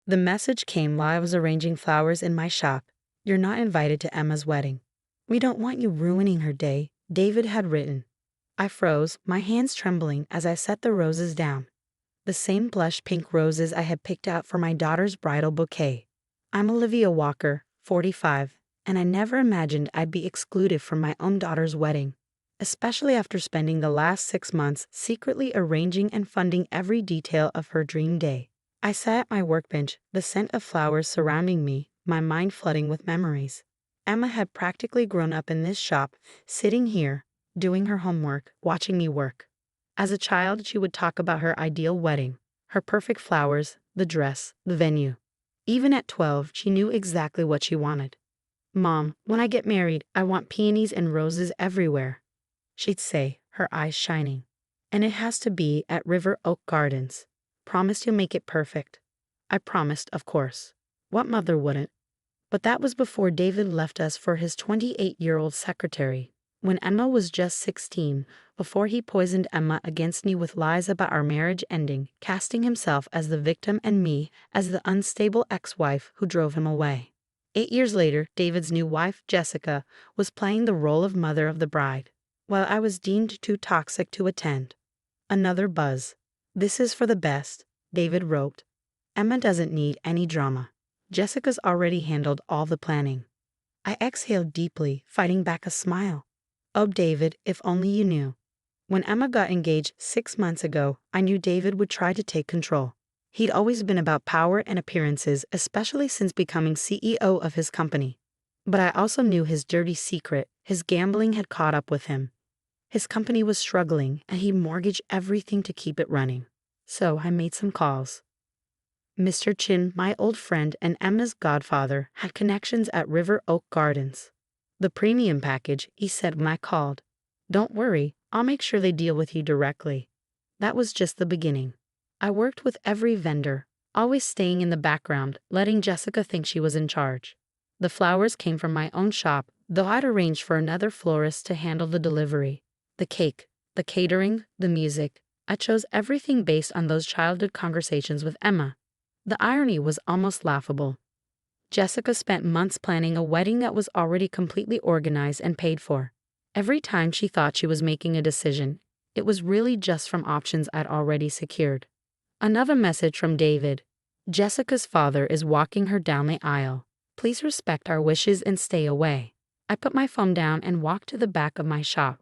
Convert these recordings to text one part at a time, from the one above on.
The message came while I was arranging flowers in my shop. "You're not invited to Emma's wedding. We don't want you ruining her day," David had written. I froze, my hands trembling as I set the roses down. The same blush pink roses I had picked out for my daughter's bridal bouquet. I'm Olivia Walker, 45, and I never imagined I'd be excluded from my own daughter's wedding, especially after spending the last 6 months secretly arranging and funding every detail of her dream day. I sat at my workbench, the scent of flowers surrounding me, my mind flooding with memories. Emma had practically grown up in this shop, sitting here, doing her homework, watching me work. As a child, she would talk about her ideal wedding, her perfect flowers, the dress, the venue. Even at 12, she knew exactly what she wanted. "Mom, when I get married, I want peonies and roses everywhere," she'd say, her eyes shining. "And it has to be at River Oak Gardens. Promise you'll make it perfect." I promised, of course. What mother wouldn't? But that was before David left us for his 28-year-old secretary. When Emma was just 16, before he poisoned Emma against me with lies about our marriage ending, casting himself as the victim and me as the unstable ex-wife who drove him away. 8 years later, David's new wife, Jessica, was playing the role of mother of the bride, while I was deemed too toxic to attend. Another buzz. "This is for the best," David wrote. "Emma doesn't need any drama. Jessica's already handled all the planning." I exhaled deeply, fighting back a smile. "Oh, David, if only you knew. When Emma got engaged 6 months ago, I knew David would try to take control. He'd always been about power and appearances, especially since becoming CEO of his company. But I also knew his dirty secret. His gambling had caught up with him. His company was struggling, and he mortgaged everything to keep it running. So I made some calls. Mr. Chin, my old friend and Emma's godfather, had connections at River Oak Gardens. The premium package, he said when I called. "Don't worry, I'll make sure they deal with you directly." That was just the beginning. I worked with every vendor, always staying in the background, letting Jessica think she was in charge. The flowers came from my own shop, though I'd arranged for another florist to handle the delivery. The cake, the catering, the music. I chose everything based on those childhood conversations with Emma. The irony was almost laughable. Jessica spent months planning a wedding that was already completely organized and paid for. Every time she thought she was making a decision, it was really just from options I'd already secured. Another message from David. "Jessica's father is walking her down the aisle. Please respect our wishes and stay away." I put my phone down and walked to the back of my shop,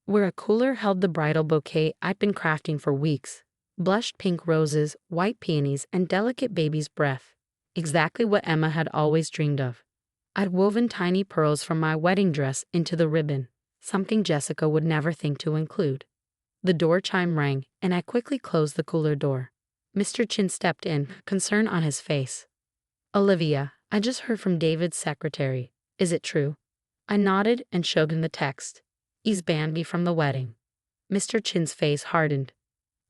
where a cooler held the bridal bouquet I'd been crafting for weeks. Blushed pink roses, white peonies, and delicate baby's breath. Exactly what Emma had always dreamed of. I'd woven tiny pearls from my wedding dress into the ribbon, something Jessica would never think to include. The door chime rang, and I quickly closed the cooler door. Mr. Chin stepped in, concern on his face. "Olivia, I just heard from David's secretary. Is it true?" I nodded and showed him the text. "He's banned me from the wedding." Mr. Chin's face hardened.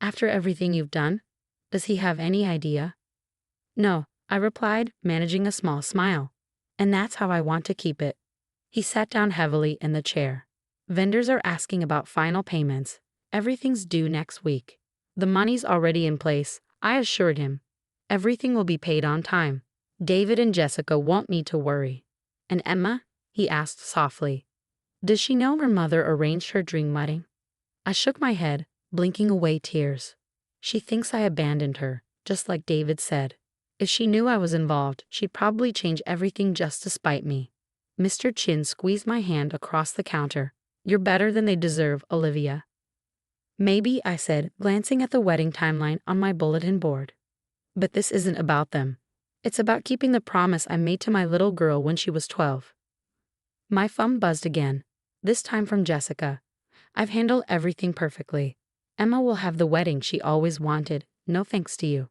"After everything you've done? Does he have any idea?" "No," I replied, managing a small smile. "And that's how I want to keep it." He sat down heavily in the chair. "Vendors are asking about final payments. Everything's due next week." "The money's already in place," I assured him. "Everything will be paid on time. David and Jessica won't need to worry." "And Emma?" he asked softly. "Does she know her mother arranged her dream wedding?" I shook my head, blinking away tears. "She thinks I abandoned her, just like David said. If she knew I was involved, she'd probably change everything just to spite me." Mr. Chin squeezed my hand across the counter. "You're better than they deserve, Olivia." "Maybe," I said, glancing at the wedding timeline on my bulletin board. "But this isn't about them. It's about keeping the promise I made to my little girl when she was 12. My phone buzzed again, this time from Jessica. "I've handled everything perfectly. Emma will have the wedding she always wanted, no thanks to you."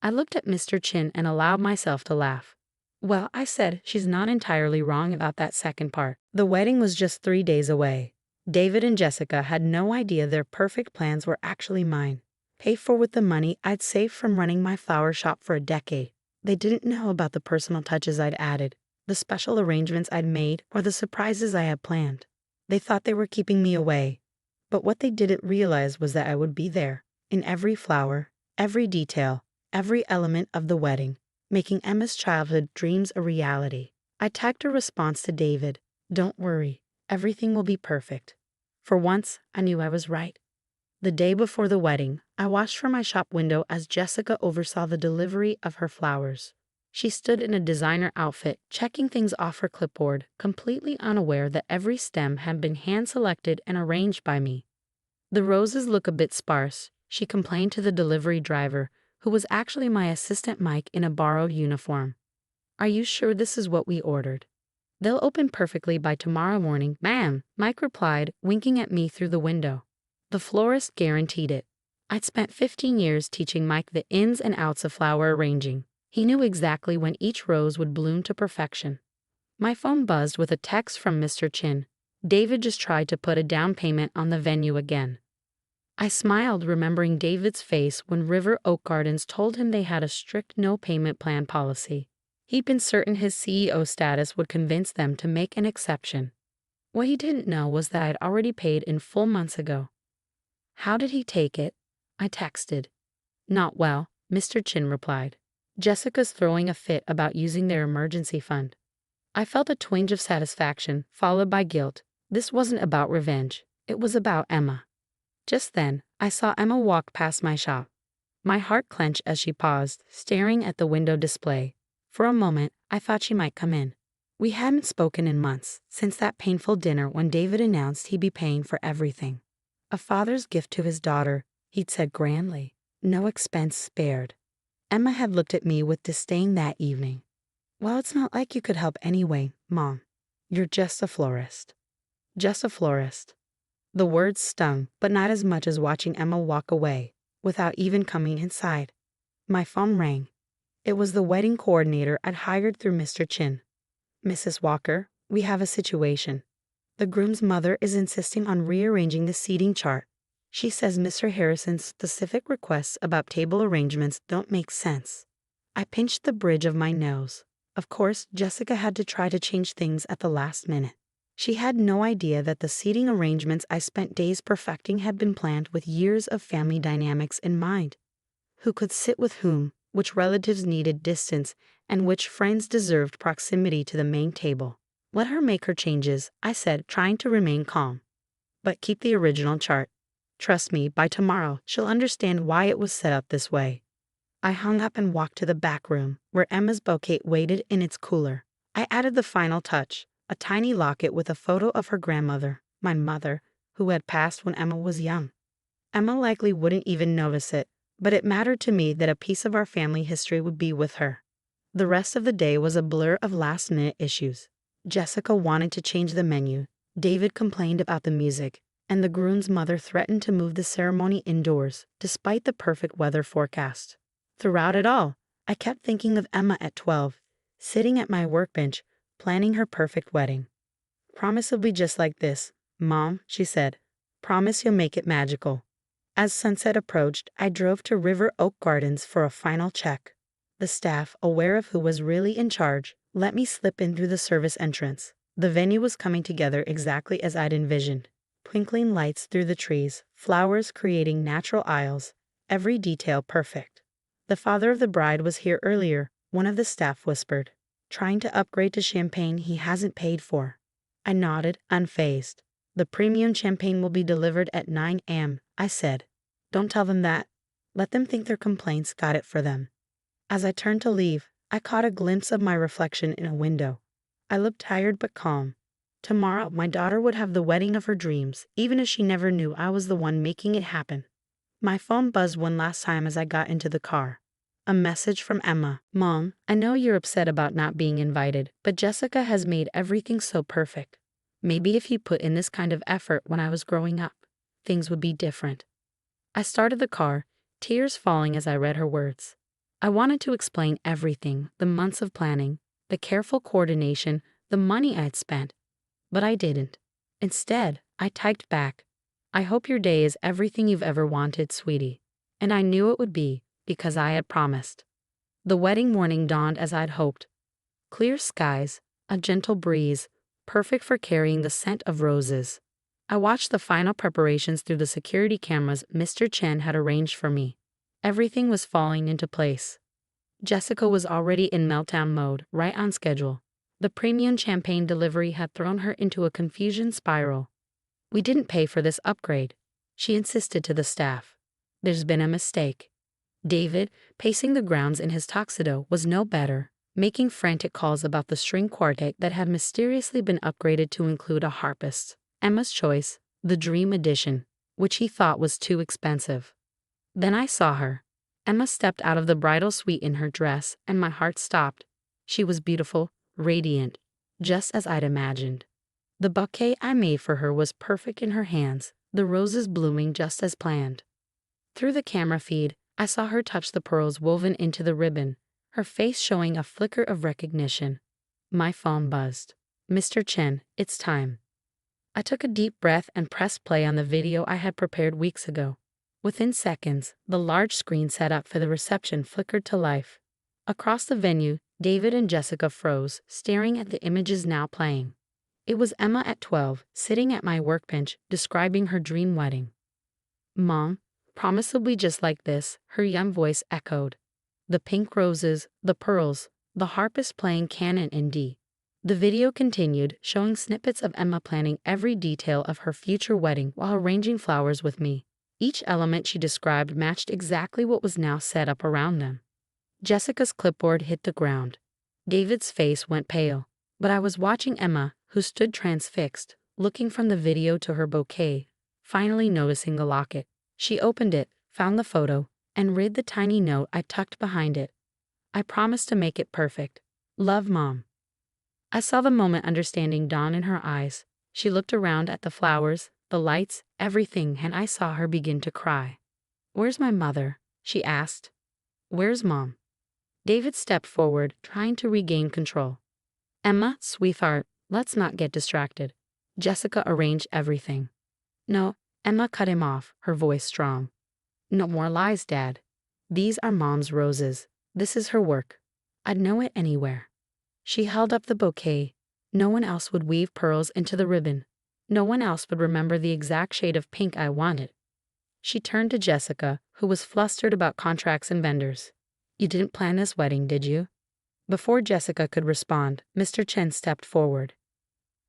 I looked at Mr. Chin and allowed myself to laugh. "Well," I said, "she's not entirely wrong about that second part. The wedding was just 3 days away. David and Jessica had no idea their perfect plans were actually mine, paid for with the money I'd saved from running my flower shop for a decade. They didn't know about the personal touches I'd added, the special arrangements I'd made, or the surprises I had planned. They thought they were keeping me away. But what they didn't realize was that I would be there, in every flower, every detail, every element of the wedding. making Emma's childhood dreams a reality. I typed a response to David. Don't worry, everything will be perfect. For once, I knew I was right. The day before the wedding, I watched from my shop window as Jessica oversaw the delivery of her flowers. She stood in a designer outfit, checking things off her clipboard, completely unaware that every stem had been hand-selected and arranged by me. The roses look a bit sparse, she complained to the delivery driver, who was actually my assistant Mike in a borrowed uniform. Are you sure this is what we ordered? They'll open perfectly by tomorrow morning, ma'am, Mike replied, winking at me through the window. The florist guaranteed it. I'd spent 15 years teaching Mike the ins and outs of flower arranging. He knew exactly when each rose would bloom to perfection. My phone buzzed with a text from Mr. Chin. David just tried to put a down payment on the venue again. I smiled, remembering David's face when River Oak Gardens told him they had a strict no-payment plan policy. He'd been certain his CEO status would convince them to make an exception. What he didn't know was that I'd already paid in full months ago. How did he take it? I texted. Not well, Mr. Chin replied. Jessica's throwing a fit about using their emergency fund. I felt a twinge of satisfaction, followed by guilt. This wasn't about revenge. It was about Emma. Just then, I saw Emma walk past my shop. My heart clenched as she paused, staring at the window display. For a moment, I thought she might come in. We hadn't spoken in months, since that painful dinner when David announced he'd be paying for everything. A father's gift to his daughter, he'd said grandly. No expense spared. Emma had looked at me with disdain that evening. Well, it's not like you could help anyway, Mom. You're just a florist. Just a florist. The words stung, but not as much as watching Emma walk away, without even coming inside. My phone rang. It was the wedding coordinator I'd hired through Mr. Chin. Mrs. Walker, we have a situation. The groom's mother is insisting on rearranging the seating chart. She says Mr. Harrison's specific requests about table arrangements don't make sense. I pinched the bridge of my nose. Of course, Jessica had to try to change things at the last minute. She had no idea that the seating arrangements I spent days perfecting had been planned with years of family dynamics in mind. Who could sit with whom, which relatives needed distance, and which friends deserved proximity to the main table. Let her make her changes, I said, trying to remain calm. But keep the original chart. Trust me, by tomorrow, she'll understand why it was set up this way. I hung up and walked to the back room, where Emma's bouquet waited in its cooler. I added the final touch, a tiny locket with a photo of her grandmother, my mother, who had passed when Emma was young. Emma likely wouldn't even notice it, but it mattered to me that a piece of our family history would be with her. The rest of the day was a blur of last-minute issues. Jessica wanted to change the menu, David complained about the music, and the groom's mother threatened to move the ceremony indoors, despite the perfect weather forecast. Throughout it all, I kept thinking of Emma at 12, sitting at my workbench, planning her perfect wedding. Promise it'll be just like this, Mom, she said. Promise you'll make it magical. As sunset approached, I drove to River Oak Gardens for a final check. The staff, aware of who was really in charge, let me slip in through the service entrance. The venue was coming together exactly as I'd envisioned. Twinkling lights through the trees, flowers creating natural aisles, every detail perfect. The father of the bride was here earlier, one of the staff whispered. Trying to upgrade to champagne he hasn't paid for. I nodded, unfazed. The premium champagne will be delivered at 9 a.m., I said. Don't tell them that. Let them think their complaints got it for them. As I turned to leave, I caught a glimpse of my reflection in a window. I looked tired but calm. Tomorrow, my daughter would have the wedding of her dreams, even if she never knew I was the one making it happen. My phone buzzed one last time as I got into the car. A message from Emma. Mom, I know you're upset about not being invited, but Jessica has made everything so perfect. Maybe if you put in this kind of effort when I was growing up, things would be different. I started the car, tears falling as I read her words. I wanted to explain everything, the months of planning, the careful coordination, the money I'd spent. But I didn't. Instead, I typed back, I hope your day is everything you've ever wanted, sweetie. And I knew it would be, because I had promised. The wedding morning dawned as I'd hoped. Clear skies, a gentle breeze, perfect for carrying the scent of roses. I watched the final preparations through the security cameras Mr. Chen had arranged for me. Everything was falling into place. Jessica was already in meltdown mode, right on schedule. The premium champagne delivery had thrown her into a confusion spiral. "We didn't pay for this upgrade," she insisted to the staff. "There's been a mistake." David, pacing the grounds in his tuxedo, was no better, making frantic calls about the string quartet that had mysteriously been upgraded to include a harpist. Emma's choice, the Dream Edition, which he thought was too expensive. Then I saw her. Emma stepped out of the bridal suite in her dress, and my heart stopped. She was beautiful, radiant, just as I'd imagined. The bouquet I made for her was perfect in her hands, the roses blooming just as planned. Through the camera feed, I saw her touch the pearls woven into the ribbon, her face showing a flicker of recognition. My phone buzzed. "Mr. Chen, it's time." I took a deep breath and pressed play on the video I had prepared weeks ago. Within seconds, the large screen set up for the reception flickered to life. Across the venue, David and Jessica froze, staring at the images now playing. It was Emma at 12, sitting at my workbench, describing her dream wedding. "Mom, promisably just like this," her young voice echoed. The pink roses, the pearls, the harpist playing canon in D. The video continued, showing snippets of Emma planning every detail of her future wedding while arranging flowers with me. Each element she described matched exactly what was now set up around them. Jessica's clipboard hit the ground. David's face went pale, but I was watching Emma, who stood transfixed, looking from the video to her bouquet, finally noticing the locket. She opened it, found the photo, and read the tiny note I tucked behind it. "I promise to make it perfect. Love, Mom." I saw the moment understanding dawn in her eyes. She looked around at the flowers, the lights, everything, and I saw her begin to cry. "Where's my mother?" she asked. "Where's Mom?" David stepped forward, trying to regain control. "Emma, sweetheart, let's not get distracted. Jessica arranged everything." "No," Emma cut him off, her voice strong. "No more lies, Dad. These are Mom's roses. This is her work. I'd know it anywhere." She held up the bouquet. No one else would weave pearls into the ribbon. No one else would remember the exact shade of pink I wanted. She turned to Jessica, who was flustered about contracts and vendors. "You didn't plan this wedding, did you?" Before Jessica could respond, Mr. Chen stepped forward.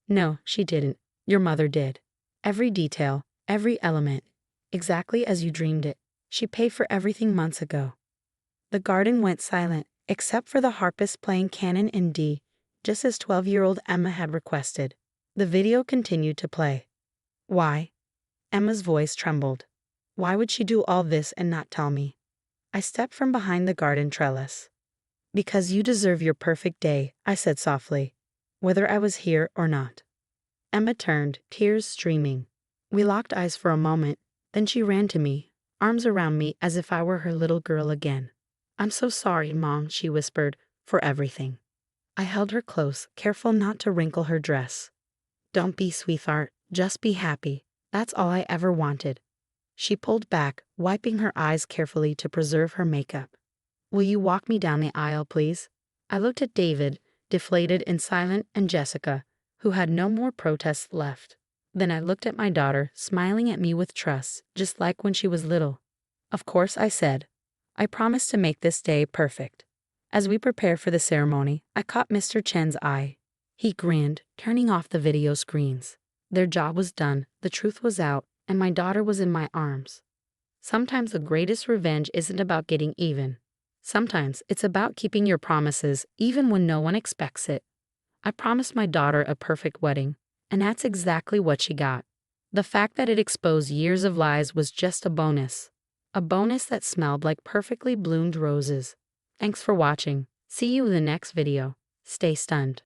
"No, she didn't. Your mother did. Every detail, every element, exactly as you dreamed it. She paid for everything months ago." The garden went silent, except for the harpist playing canon in D, just as 12-year-old Emma had requested. The video continued to play. "Why?" Emma's voice trembled. "Why would she do all this and not tell me?" I stepped from behind the garden trellis. "Because you deserve your perfect day," I said softly, "whether I was here or not." Emma turned, tears streaming. We locked eyes for a moment, then she ran to me, arms around me as if I were her little girl again. "I'm so sorry, Mom," she whispered, "for everything." I held her close, careful not to wrinkle her dress. "Don't be, sweetheart, just be happy. That's all I ever wanted." She pulled back, wiping her eyes carefully to preserve her makeup. "Will you walk me down the aisle, please?" I looked at David, deflated and silent, and Jessica, who had no more protests left. Then I looked at my daughter, smiling at me with trust, just like when she was little. "Of course," I said. "I promise to make this day perfect." As we prepared for the ceremony, I caught Mr. Chen's eye. He grinned, turning off the video screens. Their job was done, the truth was out, and my daughter was in my arms. Sometimes the greatest revenge isn't about getting even. Sometimes it's about keeping your promises, even when no one expects it. I promised my daughter a perfect wedding, and that's exactly what she got. The fact that it exposed years of lies was just a bonus. A bonus that smelled like perfectly bloomed roses. Thanks for watching. See you in the next video. Stay stunned.